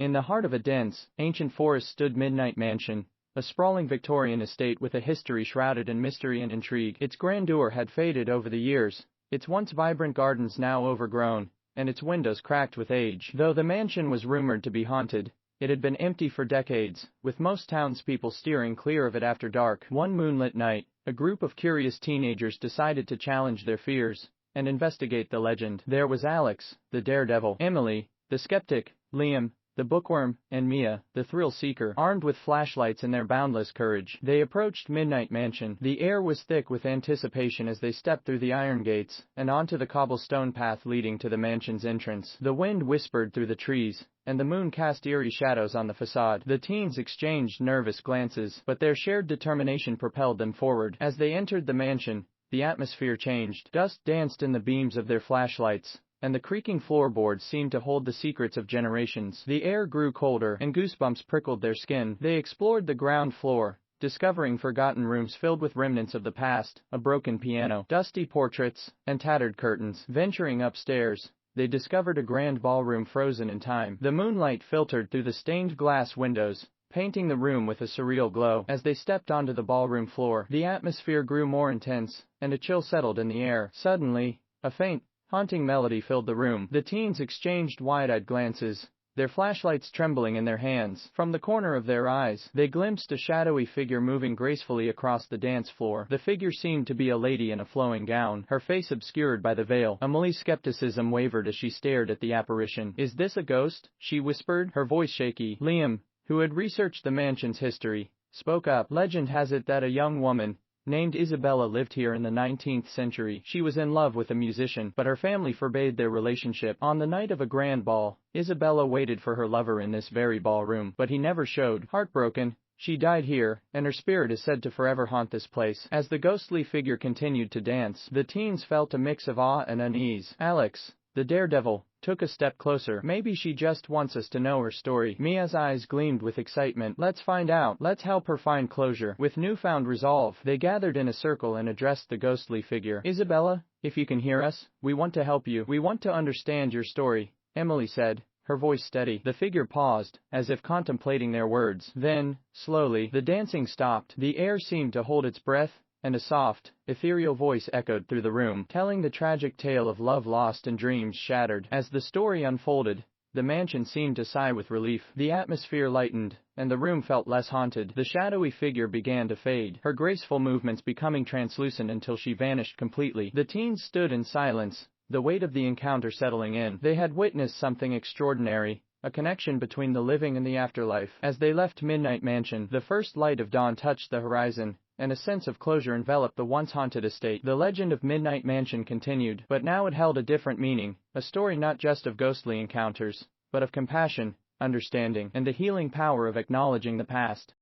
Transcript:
In the heart of a dense, ancient forest stood Midnight Mansion, a sprawling Victorian estate with a history shrouded in mystery and intrigue. Its grandeur had faded over the years, its once vibrant gardens now overgrown, and its windows cracked with age. Though the mansion was rumored to be haunted, it had been empty for decades, with most townspeople steering clear of it after dark. One moonlit night, a group of curious teenagers decided to challenge their fears and investigate the legend. There was Alex, the daredevil, Emily, the skeptic, Liam, the bookworm, and Mia, the thrill-seeker. Armed with flashlights and their boundless courage, they approached Midnight Mansion. The air was thick with anticipation as they stepped through the iron gates and onto the cobblestone path leading to the mansion's entrance. The wind whispered through the trees, and the moon cast eerie shadows on the facade. The teens exchanged nervous glances, but their shared determination propelled them forward. As they entered the mansion, the atmosphere changed. Dust danced in the beams of their flashlights, and the creaking floorboards seemed to hold the secrets of generations. The air grew colder, and goosebumps prickled their skin. They explored the ground floor, discovering forgotten rooms filled with remnants of the past, a broken piano, dusty portraits, and tattered curtains. Venturing upstairs, they discovered a grand ballroom frozen in time. The moonlight filtered through the stained glass windows, painting the room with a surreal glow. As they stepped onto the ballroom floor, the atmosphere grew more intense, and a chill settled in the air. Suddenly, a faint, haunting melody filled the room. The teens exchanged wide-eyed glances, their flashlights trembling in their hands. From the corner of their eyes, they glimpsed a shadowy figure moving gracefully across the dance floor. The figure seemed to be a lady in a flowing gown, her face obscured by the veil. Emily's skepticism wavered as she stared at the apparition. "Is this a ghost?" she whispered, her voice shaky. Liam, who had researched the mansion's history, spoke up. "Legend has it that a young woman named Isabella lived here in the 19th century. She was in love with a musician, but her family forbade their relationship. On the night of a grand ball, Isabella waited for her lover in this very ballroom, but he never showed. Heartbroken, she died here, and her spirit is said to forever haunt this place." As the ghostly figure continued to dance, the teens felt a mix of awe and unease. Alex, the daredevil, took a step closer. "Maybe she just wants us to know her story." Mia's eyes gleamed with excitement. "Let's find out. Let's help her find closure." With newfound resolve, they gathered in a circle and addressed the ghostly figure. "Isabella, if you can hear us, we want to help you. We want to understand your story," Emily said, her voice steady. The figure paused, as if contemplating their words. Then, slowly, the dancing stopped. The air seemed to hold its breath, and a soft, ethereal voice echoed through the room, telling the tragic tale of love lost and dreams shattered. As the story unfolded, the mansion seemed to sigh with relief. The atmosphere lightened, and the room felt less haunted. The shadowy figure began to fade, her graceful movements becoming translucent until she vanished completely. The teens stood in silence, the weight of the encounter settling in. They had witnessed something extraordinary, a connection between the living and the afterlife. As they left Midnight Mansion, the first light of dawn touched the horizon, and a sense of closure enveloped the once haunted estate. The legend of Midnight Mansion continued, but now it held a different meaning, a story not just of ghostly encounters, but of compassion, understanding, and the healing power of acknowledging the past.